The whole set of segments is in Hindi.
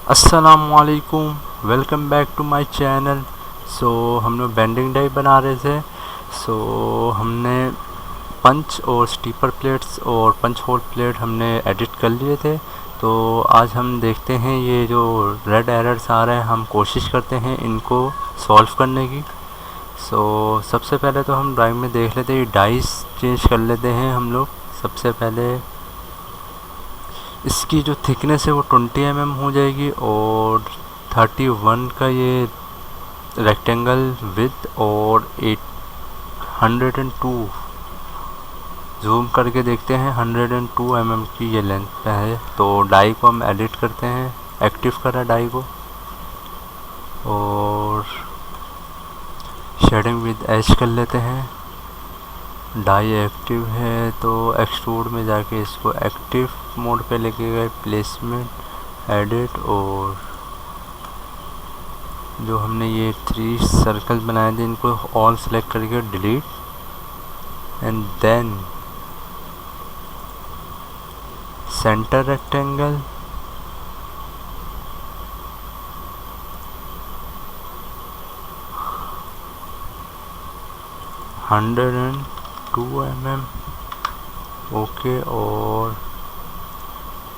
अस्सलामुअलैकुम, welcome back to my channel. हम लोग बेंडिंग डाई बना रहे थे। हमने पंच और स्टीपर प्लेट्स और पंच होल प्लेट हमने एडिट कर लिए थे। तो आज हम देखते हैं ये जो रेड एरर्स आ रहे हैं, हम कोशिश करते हैं इनको सॉल्व करने की। सबसे पहले तो हम ड्राइंग में देख लेते हैं, डाइस चेंज कर लेते हैं हम लोग। सबसे पहले इसकी जो थिकनेस है वो 20 mm हो जाएगी और 31 का ये रेक्टेंगल विथ और 102 जूम करके देखते हैं 102 mm की ये लेंथ पे है। तो डाई को हम एडिट करते हैं, एक्टिव करा डाई को और शेडिंग विद एज कर लेते हैं। डाई एक्टिव है तो एक्सट्रूड में जाके इसको एक्टिव मोड पे लेके गए, प्लेसमेंट, एडिट, और जो हमने ये 3 सर्कल बनाए थे इनको ऑल सेलेक्ट करके delete and then centre rectangle, hundred and 2 mm okay और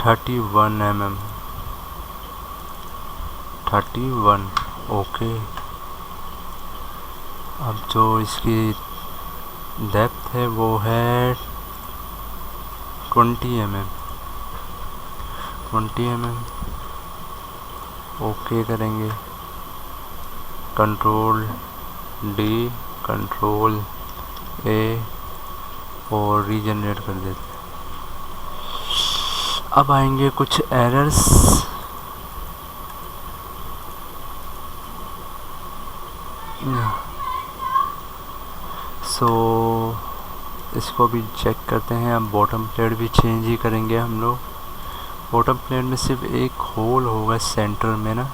31 mm 31 ओके। अब जो इसकी डेप्थ है वो है 20 mm ओके करेंगे। कंट्रोल डी, कंट्रोल ए और रीजनरेट कर देते हैं। अब आएंगे कुछ एरर्स। इसको भी चेक करते हैं। अब बॉटम प्लेट भी चेंज ही करेंगे हम लोग। बॉटम प्लेट में सिर्फ एक होल होगा सेंटर में ना।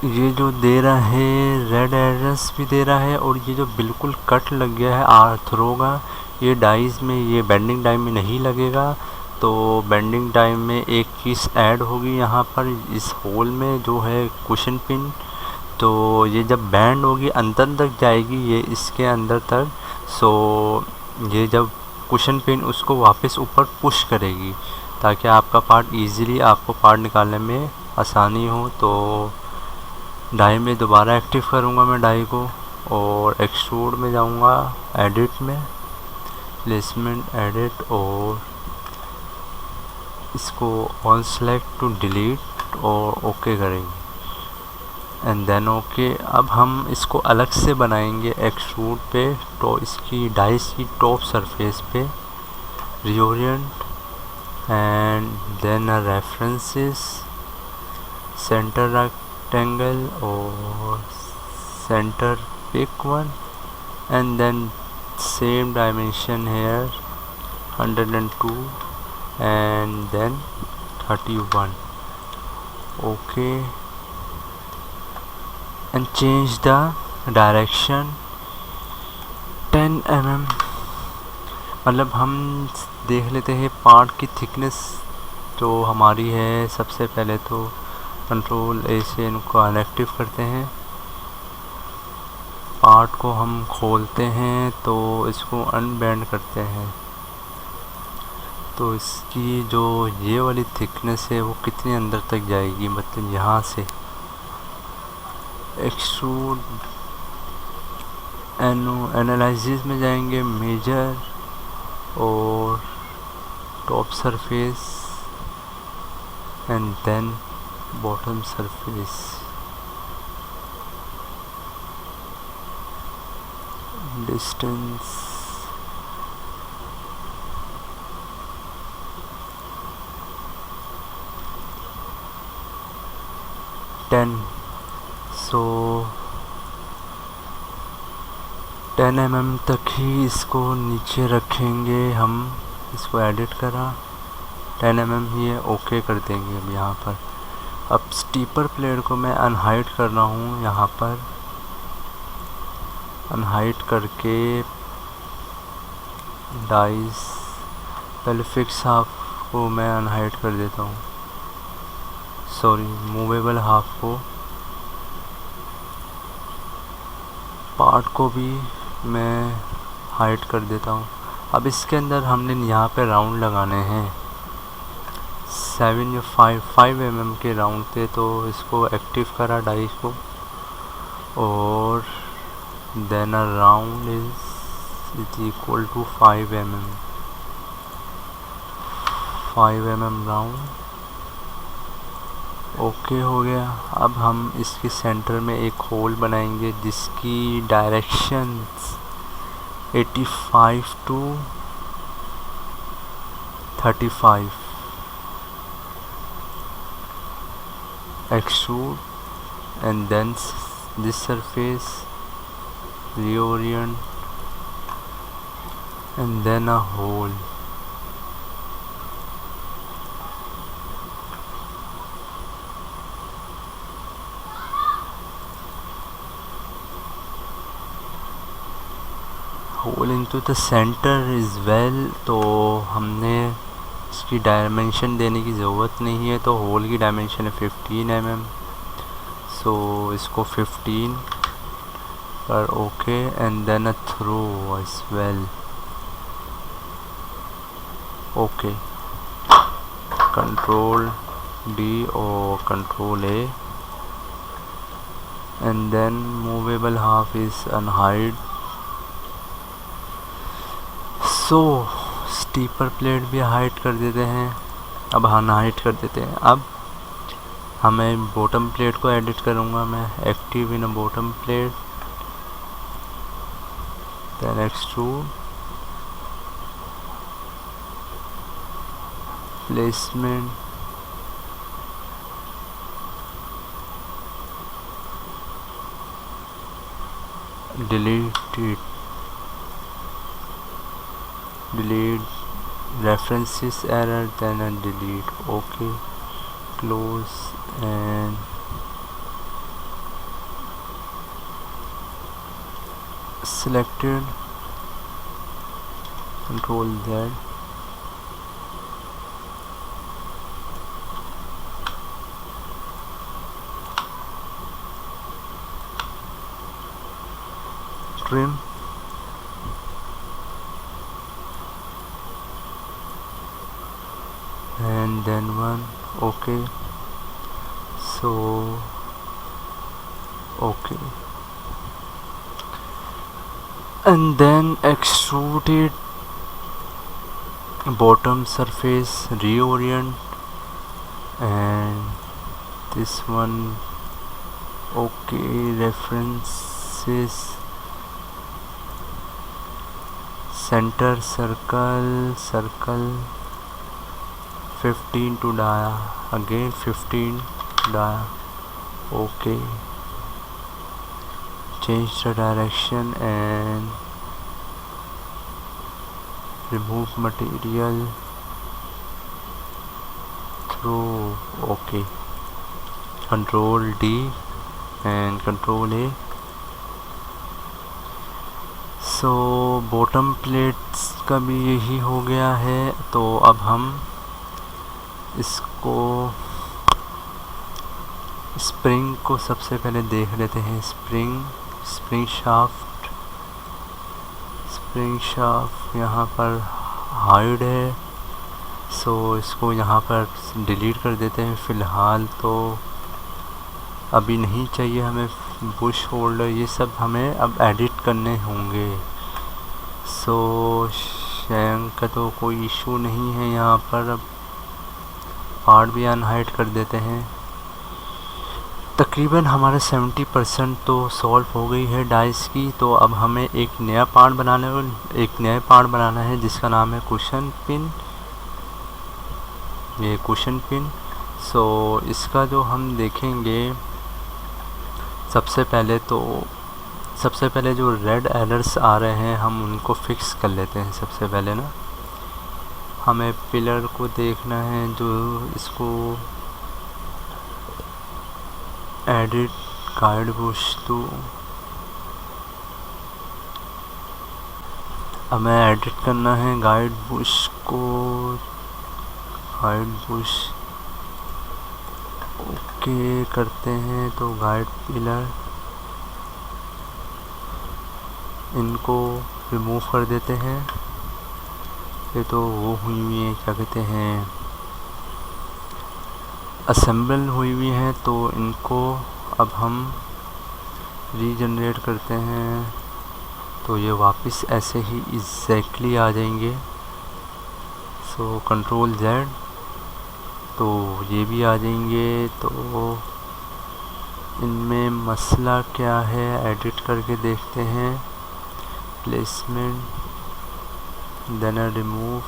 ये जो दे रहा है रेड एड्रेस भी दे रहा है और ये जो बिल्कुल कट लग गया है आर्थरो का, ये डाइज में, ये बेंडिंग डाई में नहीं लगेगा। तो बेंडिंग डाई में एक चीज़ ऐड होगी यहाँ पर इस होल में जो है कुशन पिन। तो ये जब बैंड होगी अंदर तक जाएगी ये इसके अंदर तक। ये जब कुशन पिन उसको वापस ऊपर पुश करेगी ताकि आपका पार्ट इजीली आपको पार्ट निकालने में आसानी हो। तो डाई में दोबारा एक्टिव करूँगा मैं डाई को और एक्सट्रूड में जाऊँगा, एडिट में, प्लेसमेंट, एडिट, और इसको ऑन सेलेक्ट टू डिलीट और ओके करेंगे एंड देन ओके। अब हम इसको अलग से बनाएंगे एक्सट्रूड पे। तो इसकी डाइस की टॉप सरफेस पे reorient and then references, centre rectangle और centre pick one and then same dimension here 102 and then 31 okay and change the direction 10 mm। मतलब हम देख लेते हैं पार्ट की थिकनेस जो हमारी है। सबसे पहले तो कंट्रोल ए से इनको अनएक्टिव करते हैं, पार्ट को हम खोलते हैं तो इसको अनबैंड करते हैं। तो इसकी जो ये वाली थिकनेस है वो कितनी अंदर तक जाएगी, मतलब यहाँ से एक्सट्रूड एनालिसिस में जाएंगे, मेजर और top surface and then bottom surface, distance 10। 10 mm तक ही इसको नीचे रखेंगे हम। इसको एडिट करा, 10 mm ही है, ओके कर देंगे अब यहाँ पर। अब स्टीपर प्लेट को मैं अनहाइड कर रहा हूँ यहाँ पर। अनहाइड करके डाइस पहले फिक्स हाफ को मैं अनहाइड कर देता हूँ, सॉरी मूवेबल हाफ को, पार्ट को भी मैं हाइड कर देता हूँ। अब इसके अंदर हमने यहाँ पे राउंड लगाने हैं 7 या 5 mm के राउंड थे, तो इसको एक्टिव करा डाइस को, और then a round is equal to 5 mm round. Okay हो गया। अब हम इसके सेंटर में एक होल बनाएंगे जिसकी directions 85 to 35। extrude and then this surface reorient and then a hole। hole into the center is well, तो हमने इसकी डायमेंशन देने की ज़रूरत नहीं है, तो होल की डायमेंशन है 15 mm, सो इसको 15 पर okay, and then a throw as well. Okay, control D और control A, and then movable half is unhide. So stepper plate भी हाइड कर देते हैं, अब अनहाइड कर देते हैं। अब हमें बॉटम प्लेट को एडिट करूँगा मैं, active in a bottom plate, then extrude, placement, delete it, delete references error, then a delete। okay, close and selected, control Z, trim, and then one। okay, so okay, and then extrude it, bottom surface reorient, and this one okay, references center circle 15 to dia, again 15 dia, okay, change the direction and remove material through, okay, control D and control A। So bottom plates का भी यही हो गया है, तो अब हम इसको स्प्रिंग को सबसे पहले देख लेते हैं। स्प्रिंग शाफ्ट यहाँ पर हाइड है, सो इसको यहाँ पर डिलीट कर देते हैं। फ़िलहाल तो अभी नहीं चाहिए हमें बुश होल्डर, ये सब हमें अब एडिट करने होंगे। सो शैंक का तो कोई इशू नहीं है यहाँ पर, अब पार्ट भी अनहाइड कर देते हैं। तकरीबन हमारा 70% तो सॉल्व हो गई है डाइस की। तो अब हमें एक नया पार्ट बनाना है जिसका नाम है कुशन पिन। ये कुशन पिन, सो इसका जो हम देखेंगे सबसे पहले जो रेड एरर्स आ रहे हैं हम उनको फिक्स कर लेते हैं। सबसे पहले ना हमें पिलर को देखना है, जो इसको एडिट गाइड बुश टू हमें एडिट करना है गाइड बुश को, गाइड बुश ओके करते हैं। तो गाइड पिलर इनको रिमूव कर देते हैं। ये तो वो हुई हुई है, क्या कहते हैं, असेंबल हुई हुई है। तो इनको अब हम रीजनरेट करते हैं तो ये वापस ऐसे ही एग्जैक्टली आ जाएंगे। सो कंट्रोल जेड, तो ये भी आ जाएंगे। तो इनमें मसला क्या है, एडिट करके देखते हैं। Placement, then remove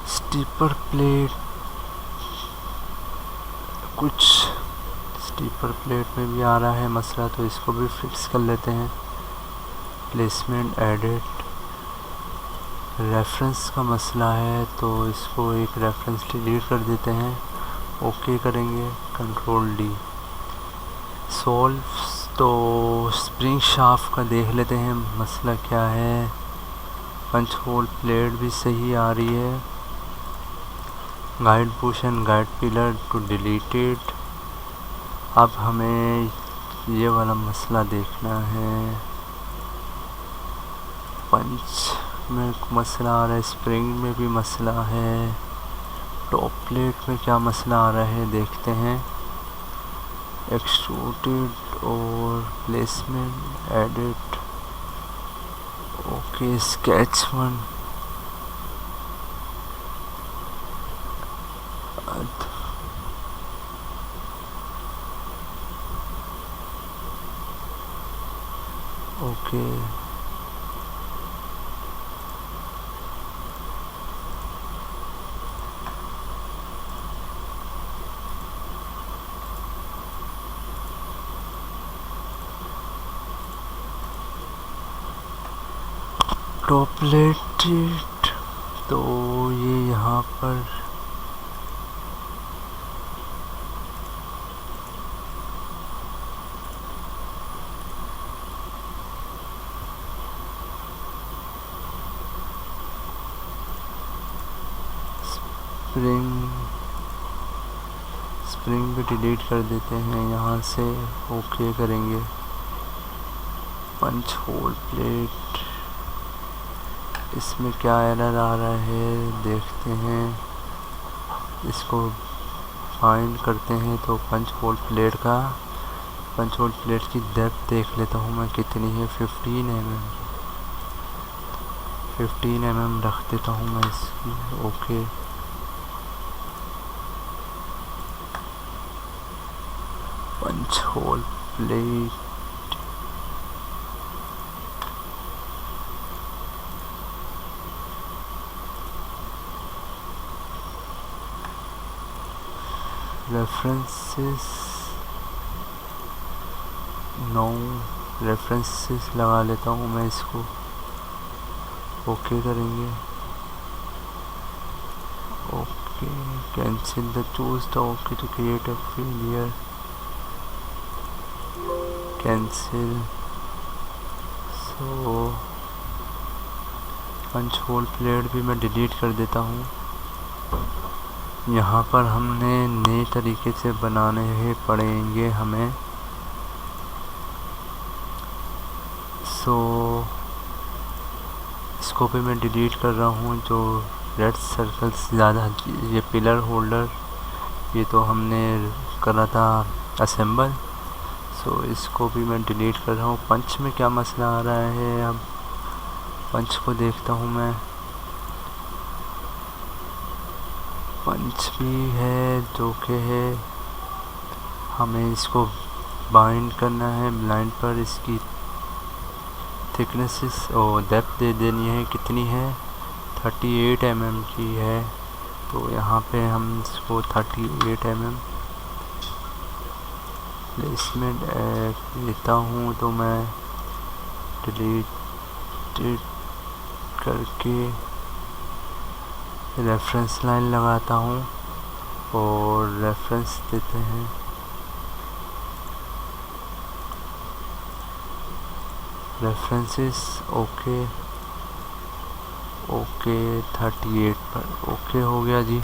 stripper plate, कुछ स्टीपर प्लेट में भी आ रहा है मसला, तो इसको भी फिक्स कर लेते हैं। प्लेसमेंट, एडिट, रेफरेंस का मसला है तो इसको एक रेफरेंस डिलीट कर देते हैं। ओके करेंगे, कंट्रोल डी। सॉल्व, तो स्प्रिंग शाफ्ट का देख लेते हैं मसला क्या है। पंच होल प्लेट भी सही आ रही है। Guide bush and guide pillar to deleted. अब हमें ये वाला मसला देखना है। पंच में मसला आ रहा है, स्प्रिंग में भी मसला है, टॉप प्लेट में क्या मसला आ रहा है देखते हैं। एक्सट्रूडेड और placement, edit, okay, sketch 1, okay, top plate, तो ये यहाँ पर स्प्रिंग भी डिलीट कर देते हैं यहाँ से। ओके करेंगे। पंच होल प्लेट, इसमें क्या एरर आ रहा है देखते हैं। इसको फाइंड करते हैं तो पंच होल प्लेट की डेप्थ देख लेता हूँ मैं कितनी है। 15 mm रख देता हूँ मैं इसकी। Okay, punch hole plate, references, 9 references लगा लेता हूँ मैं इसको। ओके करेंगे। Okay, cancel the choose the okay to create a failure, cancel. So punch hole plate भी मैं डिलीट कर देता हूँ। यहाँ पर हमने नए तरीके से बनाने पड़ेंगे हमें। सो इसको भी मैं डिलीट कर रहा हूँ, जो रेड सर्कल्स ज़्यादा। ये पिलर होल्डर, ये तो हमने करा था असेंबल, सो इसको भी मैं डिलीट कर रहा हूँ। पंच में क्या मसला आ रहा है, अब पंच को देखता हूँ मैं। पंच भी है जो कि है, हमें इसको बाइंड करना है ब्लाइंड पर। इसकी थिकनेस और डेप्थ दे देनी है, कितनी है, 38 mm की है। तो यहाँ पे हम इसको 38 mm प्लेसमेंट लेता हूँ, तो मैं डिलीट करके रेफरेंस लाइन लगाता हूँ और रेफरेंस देते हैं रेफरेंसेस ओके 38 पर ओके हो गया जी।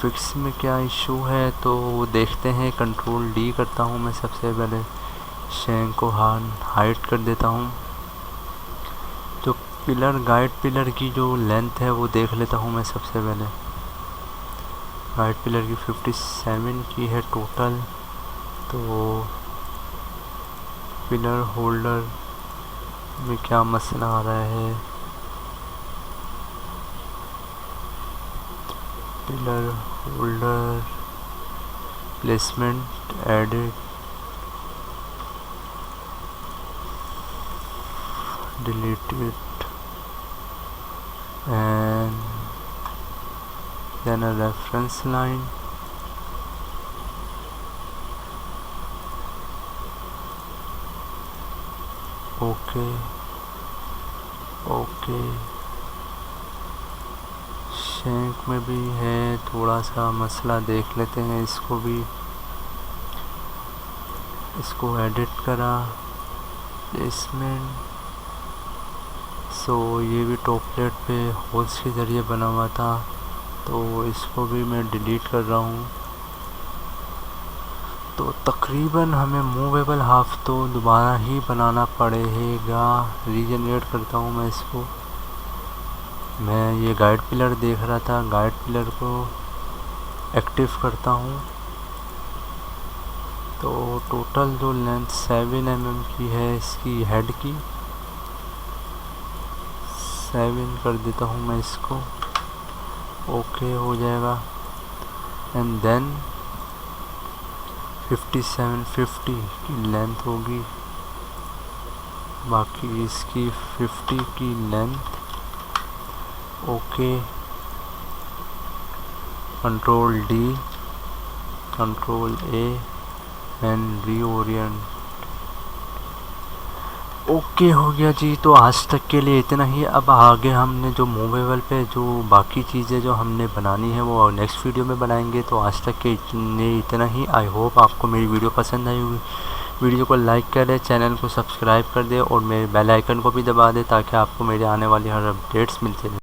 फिक्स में क्या इशू है तो वो देखते हैं। कंट्रोल डी करता हूँ मैं सबसे पहले, शैंक को हाइड कर देता हूँ। जो पिलर गाइड पिलर की जो लेंथ है वो देख लेता हूँ मैं सबसे पहले। गाइड पिलर की 57 की है टोटल। तो पिलर होल्डर में क्या मसला आ रहा है, pillar holder placement edit delete it and then a reference line okay shank में भी है थोड़ा सा मसला, देख लेते हैं इसको भी। इसको एडिट करा प्लेसमेंट। सो ये भी टॉप प्लेट पे होल्स के ज़रिए बना हुआ था, तो इसको भी मैं डिलीट कर रहा हूँ। तो तकरीबन हमें मूवेबल हाफ तो दोबारा ही बनाना पड़ेगा। रीजनरेट करता हूँ मैं इसको। मैं ये गाइड पिलर देख रहा था, गाइड पिलर को एक्टिव करता हूँ। तो टोटल जो लेंथ 7 mm की है इसकी हेड की, 7 कर देता हूँ मैं इसको। ओके हो जाएगा। एंड देन 5750 की लेंथ होगी, बाकी इसकी 50 की length. Okay control D control A and reorient. Okay हो गया जी। तो आज तक के लिए इतना ही। अब आगे हमने जो मूवेबल पे जो बाकी चीज़ें जो हमने बनानी है वो नेक्स्ट वीडियो में बनाएंगे। तो आज तक के इतना ही। आई होप आपको मेरी वीडियो पसंद आई होगी। वीडियो को लाइक करें, चैनल को सब्सक्राइब कर दें और मेरे बेल आइकन को भी दबा दें ताकि आपको मेरे आने वाली हर अपडेट्स मिलते रहें।